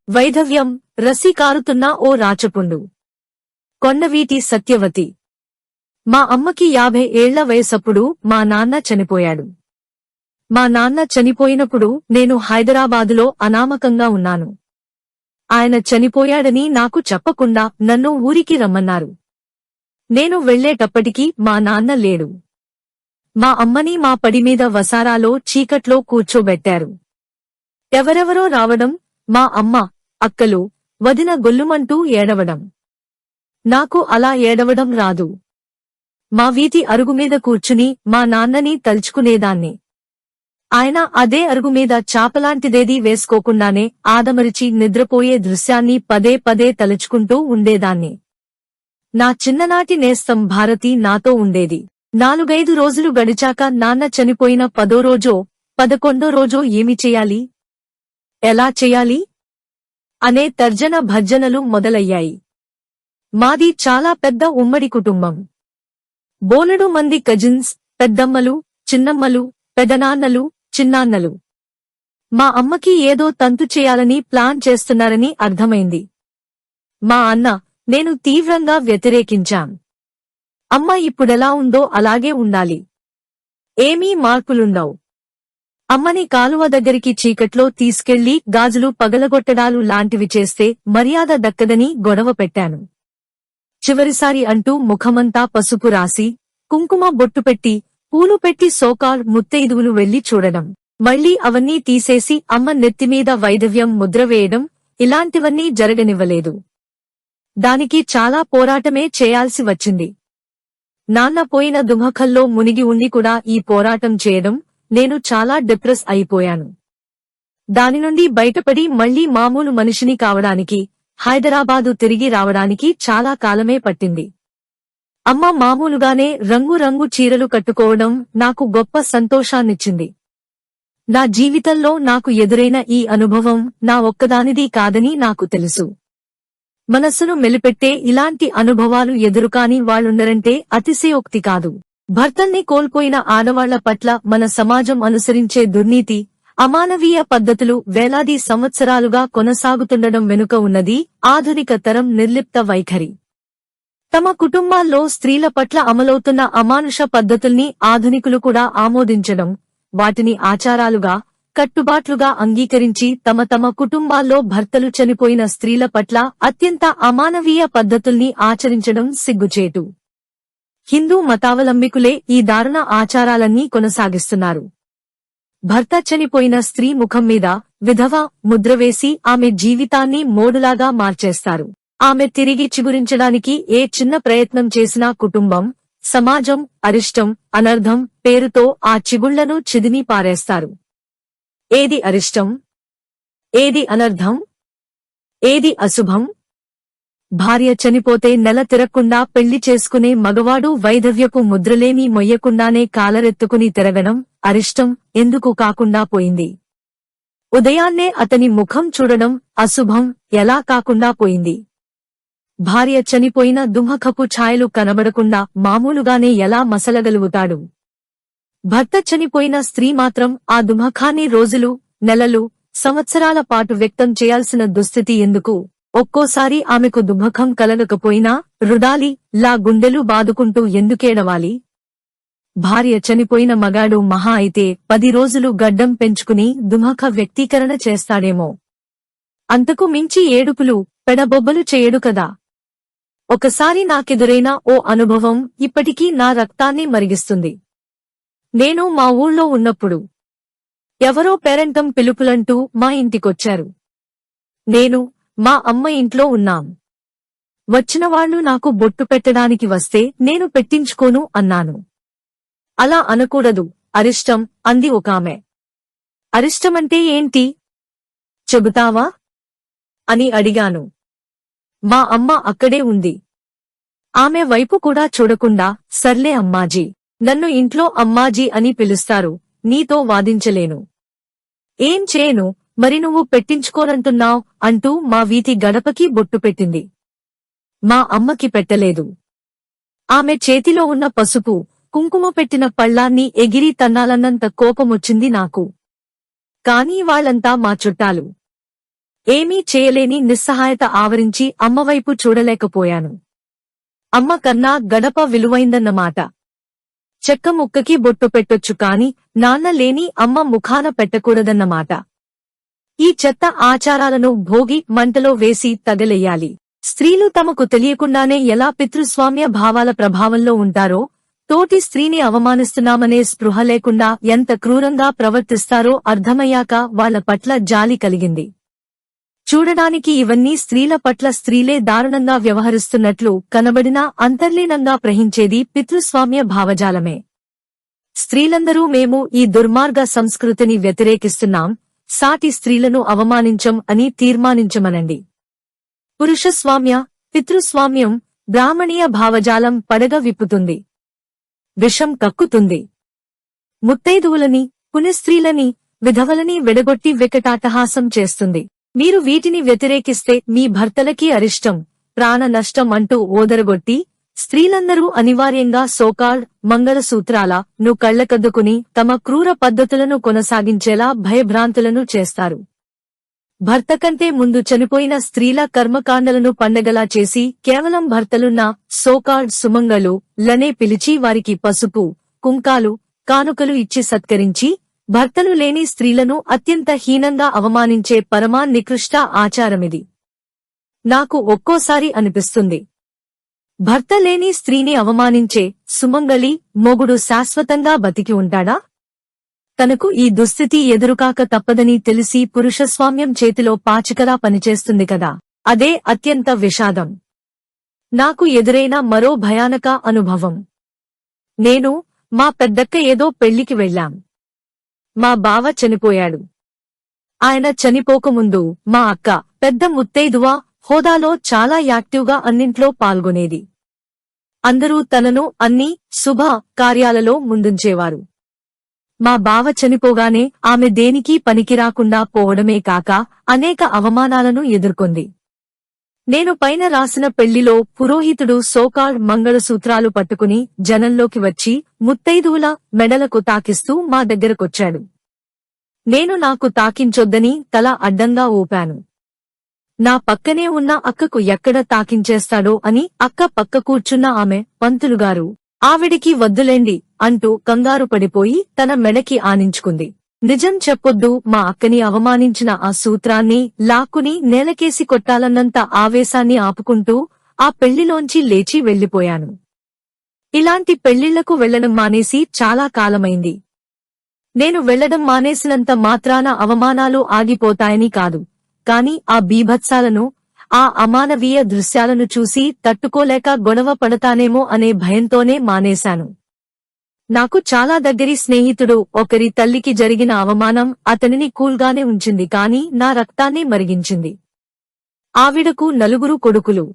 వైధవ్యం రసి కారుతున్న ఓ రాచపుండు. కొండవీటి సత్యవతి. మా అమ్మకి 50 ఏళ్ల వయసప్పుడు మా నాన్న చనిపోయాడు. మా నాన్న చనిపోయినప్పుడు నేను హైదరాబాదులో అనామకంగా ఉన్నాను. ఆయన చనిపోయాడని నాకు చెప్పకుండా నన్ను ఊరికి రమ్మన్నారు. నేను వెళ్లేటప్పటికి మా నాన్న లేడు. మా అమ్మని మా పడిమీద వసారాలో చీకట్లో కూర్చోబెట్టారు. ఎవరెవరో రావడం, మా అమ్మ, అక్కలు, వదిన గొల్లుమంటూ ఏడవడం. నాకు అలా ఏడవడం రాదు. మా వీధి అరుగుమీద కూర్చుని మా నాన్నని తలుచుకునేదాన్ని. ఆయన అదే అరుగుమీద చాపలాంటిదేదీ వేసుకోకుండానే ఆదమరిచి నిద్రపోయే దృశ్యాన్ని పదే పదే తలుచుకుంటూ ఉండేదాన్ని. నా చిన్ననాటి నేస్తం భారతి నాతో ఉండేది. 4-5 రోజులు గడిచాక నాన్న చనిపోయిన 10ో రోజో 11ో రోజో ఏమి చెయ్యాలి, ఎలా చెయ్యాలి అనే తర్జన భర్జనలు మొదలయ్యాయి. మాది చాలా పెద్ద ఉమ్మడి కుటుంబం. బోలెడు మంది కజిన్స్, పెద్దమ్మలు, చిన్నమ్మలు, పెదనాన్నలు, చిన్నాన్నలు. మా అమ్మకి ఏదో తంతు చేయాలని ప్లాన్ చేస్తున్నారని అర్థమైంది. మా అన్న, నేను తీవ్రంగా వ్యతిరేకించాం. అమ్మ ఇప్పుడెలా ఉందో అలాగే ఉండాలి. ఏమీ మార్పులుండవు. అమ్మని కాలువ దగ్గరికి చీకట్లో తీసుకెళ్లి గాజులు పగలగొట్టడాలు లాంటివి చేస్తే మర్యాద దక్కదని గొడవ పెట్టాను. చివరిసారి అంటూ ముఖమంతా పసుపు రాసి, కుంకుమ బొట్టు పెట్టి, పూలు పెట్టి సోకాల్ ముత్తైదువులు వెళ్లి చూడడం, మళ్లీ అవన్నీ తీసేసి అమ్మ నెత్తిమీద వైధవ్యం ముద్ర వేయడం, ఇలాంటివన్నీ జరగనివ్వలేదు. దానికి చాలా పోరాటమే చేయాల్సి వచ్చింది. నాన్న పోయిన దుమఖల్లో మునిగి ఉండి కూడా ఈ పోరాటం చేయడం, నేను చాలా డిప్రెస్ అయిపోయాను. దాని నుండి బయటపడి మళ్లీ మామూలు మనిషిని కావడానికి, హైదరాబాదు తిరిగి రావడానికి చాలా కాలమే పట్టింది. అమ్మ మామూలుగానే రంగురంగు చీరలు కట్టుకోవడం నాకు గొప్ప సంతోషాన్నిచ్చింది. నా జీవితంలో నాకు ఎదురైన ఈ అనుభవం నా ఒక్కదానిది కాదని నాకు తెలుసు. మనస్సును మెలిపెట్టే ఇలాంటి అనుభవాలు ఎదురుకాని వాళ్లుండరంటే అతిశయోక్తి కాదు. భర్తల్ని కోల్పోయిన ఆడవాళ్ల పట్ల మన సమాజం అనుసరించే దుర్నీతి, అమానవీయ పద్ధతులు వేలాది సంవత్సరాలుగా కొనసాగుతుండడం వెనుక ఉన్నది ఆధునిక తరం నిర్లిప్త వైఖరి. తమ కుటుంబాల్లో స్త్రీల పట్ల అమలవుతున్న అమానుష పద్ధతుల్ని ఆధునికులు కూడా ఆమోదించడం, వాటిని ఆచారాలుగా, కట్టుబాట్లుగా అంగీకరించి తమ తమ కుటుంబాల్లో భర్తలు చనిపోయిన స్త్రీల పట్ల అత్యంత అమానవీయ పద్ధతుల్ని ఆచరించడం సిగ్గుచేటు. హిందూ మతావలంబికులే ఈ దారుణ ఆచారాలన్నీ కొనసాగిస్తున్నారు. భర్త చనిపోయిన స్త్రీ ముఖం మీద విధవ ముద్రవేసి ఆమె జీవితాన్ని మోడులాగా మార్చేస్తారు. ఆమె తిరిగి చిగురించడానికి ఏ చిన్న ప్రయత్నం చేసినా కుటుంబం, సమాజం అరిష్టం, అనర్థం పేరుతో ఆ చిగుళ్లను చిదిమి పారేస్తారు. ఏది అరిష్టం? ఏది అనర్థం? ఏది అశుభం? భార్య చనిపోతే నెల తిరక్కుండా పెళ్లి చేసుకునే మగవాడు వైధవ్యపు ముద్రలేమీ మొయ్యకుండానే కాలరెత్తుకుని తిరగడం అరిష్టం ఎందుకు కాకుండా పోయింది? ఉదయాన్నే అతని ముఖం చూడడం అశుభం ఎలా కాకుండా పోయింది? భార్య చనిపోయిన దుమఖపు ఛాయలు కనబడకుండా మామూలుగానే ఎలా మసలగలుగుతాడు? భర్త చనిపోయిన స్త్రీ మాత్రం ఆ దుమఖాన్ని రోజులు, నెలలు, సంవత్సరాల పాటు వ్యక్తం చేయాల్సిన దుస్థితి ఎందుకు? ఒక్కోసారి ఆమెకు దుమఖం కలగకపోయినా రుడాలి లా గుండెలు బాదుకుంటూ ఎందుకేడవాలి? భార్య చనిపోయిన మగాడు మహా అయితే 10 రోజులు గడ్డం పెంచుకుని దుమఖ వ్యక్తీకరణ చేస్తాడేమో. అంతకు మించి ఏడుపులు, పెడబొబ్బలు చేయడు కదా. ఒకసారి నాకెదురైన ఓ అనుభవం ఇప్పటికీ నా రక్తాన్ని మరిగిస్తుంది. నేను మా ఊళ్ళో ఉన్నప్పుడు ఎవరో పేరంటం పిలుపులంటూ మా ఇంటికొచ్చారు. నేను, మా అమ్మ ఇంట్లో ఉన్నాం. వచ్చినవాళ్లు నాకు బొట్టు పెట్టడానికి వస్తే నేను పెట్టించుకోను అన్నాను. అలా అనకూడదు, అరిష్టం అంది ఒకామె. అరిష్టమంటే ఏంటి చెబుతావా అని అడిగాను. మా అమ్మ అక్కడే ఉంది. ఆమె వైపు కూడా చూడకుండా, సర్లే అమ్మాజీ, నన్ను ఇంట్లో అమ్మాజీ అని పిలుస్తారు, నీతో వాదించలేను. ఏం చేయను, మరి నువ్వు పెట్టించుకోనంటున్నావ్ అంటూ మా వీధి గడపకి బొట్టు పెట్టింది. మా అమ్మకి పెట్టలేదు. ఆమె చేతిలో ఉన్న పసుపు, కుంకుమ పెట్టిన పళ్ళాన్ని ఎగిరి తన్నాలన్నంత కోపమొచ్చింది నాకు. కానీ వాళ్ళంతా మా చుట్టాలు. ఏమీ చేయలేని నిస్సహాయత ఆవరించి అమ్మవైపు చూడలేకపోయాను. అమ్మ కన్నా గడప విలువైందన్నమాట. చెక్క ముక్కకి బొట్టు పెట్టొచ్చు కాని నాన్న లేని అమ్మ ముఖాన పెట్టకూడదన్నమాట. ఈ చెత్త ఆచారాలను భోగి మంటలో వేసి తగలెయ్యాలి. స్త్రీలు తమకు తెలియకుండానే ఎలా పితృస్వామ్య భావాల ప్రభావంలో ఉంటారో, తోటి స్త్రీని అవమానిస్తున్నామనే స్పృహ లేకుండా ఎంత క్రూరంగా ప్రవర్తిస్తారో అర్థమయ్యాక వాళ్ల పట్ల జాలి కలిగింది. చూడడానికి ఇవన్నీ స్త్రీల పట్ల స్త్రీలే దారుణంగా వ్యవహరిస్తున్నట్లు కనబడినా అంతర్లీనంగా ప్రహించేది పితృస్వామ్య భావజాలమే. స్త్రీలందరూ మేము ఈ దుర్మార్గ సంస్కృతిని వ్యతిరేకిస్తున్నాం, సాటి స్త్రీలను అవమానించం అని తీర్మానించమనండి. పురుషస్వామ్య, పితృస్వామ్యం, బ్రాహ్మణీయ భావజాలం పడగ విప్పుతుంది, విషం కక్కుతుంది. ముత్తైదువులని, పుణ్యస్త్రీలని, విధవలని విడగొట్టి వికటాటహాసం చేస్తుంది. మీరు వీటిని వ్యతిరేకిస్తే మీ భర్తలకి అరిష్టం, ప్రాణ నష్టం అంటూ ఓదరగొట్టి స్త్రీలందరూ అనివార్యంగా సోకాల్డ్ మంగళసూత్రాలను కళ్లకద్దుకుని తమ క్రూర పద్ధతులను కొనసాగించేలా భయభ్రాంతులను చేస్తారు. భర్త కంటే ముందు చనిపోయిన స్త్రీల కర్మకాండలను పండగలా చేసి కేవలం భర్తలున్న సోకాల్డ్ సుమంగళు లనే పిలిచి వారికి పసుపు, కుంకాలు, కానుకలు ఇచ్చి సత్కరించి భర్తలు లేని స్త్రీలను అత్యంత హీనంగా అవమానించే పరమా నికృష్ట ఆచారమిది. నాకు ఒక్కోసారి అనిపిస్తుంది, భర్త లేని స్త్రీని అవమానించే సుమంగళి మొగుడు శాశ్వతంగా బతికి ఉంటాడా? తనకు ఈ దుస్థితి ఎదురుకాక తప్పదని తెలిసి పురుషస్వామ్యం చేతిలో పాచికలా పనిచేస్తుంది కదా, అదే అత్యంత విషాదం. నాకు ఎదురైన మరో భయానక అనుభవం. నేను, మా పెద్దక్క ఏదో పెళ్లికి వెళ్ళాం. మా బావ చనిపోయాడు. ఆయన చనిపోకముందు మా అక్క పెద్ద ముత్తైదువ హోదాలో చాలా యాక్టివ్గా అన్నింట్లో పాల్గొనేది. అందరూ తనను అన్ని శుభ కార్యాలలో ముందుంచేవారు. మా బావ చనిపోగానే ఆమె దేనికీ పనికిరాకుండా పోవడమే కాక అనేక అవమానాలను ఎదుర్కొంది. నేను పైన రాసిన పెళ్లిలో పురోహితుడు సోకాల్డ్ మంగళసూత్రాలు పట్టుకుని జనంలోకి వచ్చి ముత్తైదువుల మెడలకు తాకిస్తూ మా దగ్గరకొచ్చాడు. నేను నాకు తాకించొద్దని తల అడ్డంగా ఊపాను. నా పక్కనే ఉన్న అక్కకు ఎక్కడ తాకించేస్తాడో అని అక్క పక్క కూర్చున్న ఆమె, పంతులుగారు, ఆవిడికి వద్దులేండి అంటూ కంగారు పడిపోయి తన మెడకి ఆనించుకుంది. నిజం చెప్పొద్దు, మా అక్కని అవమానించిన ఆ సూత్రాన్ని లాక్కుని నేలకేసి కొట్టాలన్నంత ఆవేశాన్ని ఆపుకుంటూ ఆ పెళ్లిలోంచి లేచి వెళ్లిపోయాను. ఇలాంటి పెళ్లిళ్లకు వెళ్లడం మానేసి చాలా కాలమైంది. నేను వెళ్లడం మానేసినంత మాత్రాన అవమానాలు ఆగిపోతాయని కాదు, కాని ఆ బీభత్సాలను, ఆ అమానవీయ దృశ్యాలను చూసి తట్టుకోలేక గొడవ పడతానేమో అనే భయంతోనే మానేశాను. నాకు చాలా దగ్గరి స్నేహితుడు ఒకరి తల్లికి జరిగిన అవమానం అతనిని కూల్గానే ఉంచింది కాని నా రక్తాన్ని మరిగించింది. ఆవిడకు 4 కొడుకులు.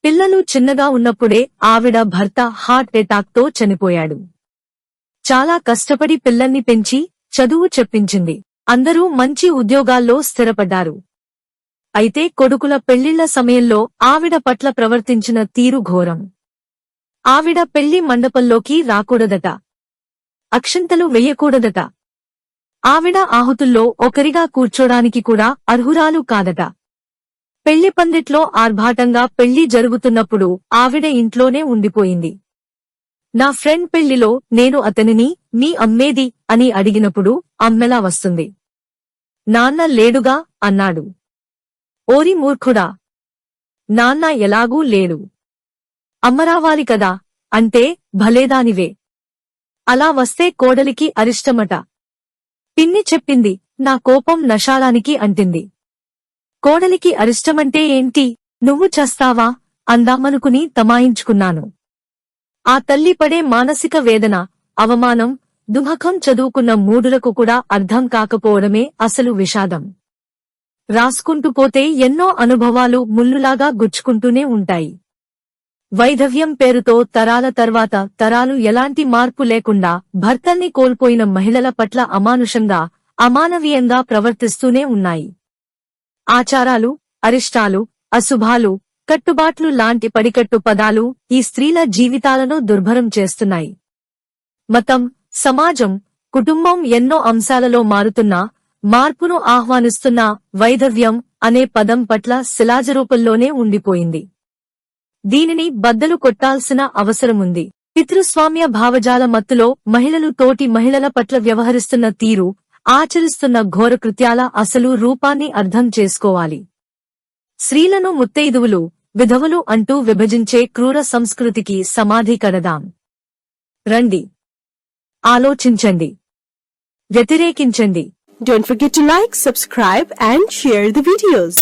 పిల్లలు చిన్నగా ఉన్నప్పుడే ఆవిడ భర్త హార్ట్ ఎటాక్తో చనిపోయాడు. చాలా కష్టపడి పిల్లల్ని పెంచి చదువు చెప్పించింది. అందరూ మంచి ఉద్యోగాల్లో స్థిరపడ్డారు. అయితే కొడుకుల పెళ్లిళ్ల సమయంలో ఆవిడ పట్ల ప్రవర్తించిన తీరు ఘోరం. ఆవిడ పెళ్లి మండపంలోకి రాకూడదట, అక్షింతలు వెయ్యకూడదట, ఆవిడ ఆహుతుల్లో ఒకరిగా కూర్చోడానికి కూడా అర్హురాలు కాదట. పెళ్లి పందిట్లో ఆర్భాటంగా పెళ్లి జరుగుతున్నప్పుడు ఆవిడ ఇంట్లోనే ఉండిపోయింది. నా ఫ్రెండ్ పెళ్లిలో నేను అతనిని మీ అమ్మేది అని అడిగినప్పుడు అమ్మెలా వస్తుంది, నాన్న లేడుగా అన్నాడు. ఓరి మూర్ఖుడా, నాన్న ఎలాగూ లేడు, అమ్మరావాలి కదా అంటే భలేదానివే, అలా వస్తే కోడలికి అరిష్టమట. పిన్ని చెప్పింది. నా కోపం నషాలానికి అంటింది. కోడలికి అరిష్టమంటే ఏంటి, నువ్వు చస్తావా అందామనుకుని తమాయించుకున్నాను. ఆ తల్లి పడే మానసిక వేదన, అవమానం, దుఃఖం చదువుకున్న మూడులకు కూడా అర్థం కాకపోవడమే అసలు విషాదం. రాసుకుంటూ పోతే ఎన్నో అనుభవాలు ముల్లులాగా గుచ్చుకుంటూనే ఉంటాయి. వైధవ్యం పేరుతో తరాల తర్వాత తరాలు ఎలాంటి మార్పు లేకుండా భర్తల్ని కోల్పోయిన మహిళల పట్ల అమానుషంగా, అమానవీయంగా ప్రవర్తిస్తూనే ఉన్నాయి. ఆచారాలు, అరిష్టాలు, అశుభాలు, కట్టుబాట్లు లాంటి పడికట్టు పదాలు ఈ స్త్రీల జీవితాలను దుర్భరం చేస్తున్నాయి. మతం, సమాజం, కుటుంబం ఎన్నో అంశాలలో మారుతున్నా మార్పును ఆహ్వానిస్తున్న వైధవ్యం అనే పదం పట్ల శిలాజరూపంలోనే ఉండిపోయింది. దీనిని బద్దలు కొట్టాల్సిన అవసరముంది. పితృస్వామ్య భావజాల మత్తులో మహిళలు తోటి మహిళల పట్ల వ్యవహరిస్తున్న తీరు, ఆచరిస్తున్న ఘోరకృత్యాల అసలు రూపాన్ని అర్థం చేసుకోవాలి. స్త్రీలను ముత్తైదువులు, విధవలు అంటూ విభజించే క్రూర సంస్కృతికి సమాధి కడదాం. రండి, ఆలోచించండి, వ్యతిరేకించండి. Don't forget to like, subscribe and share the videos.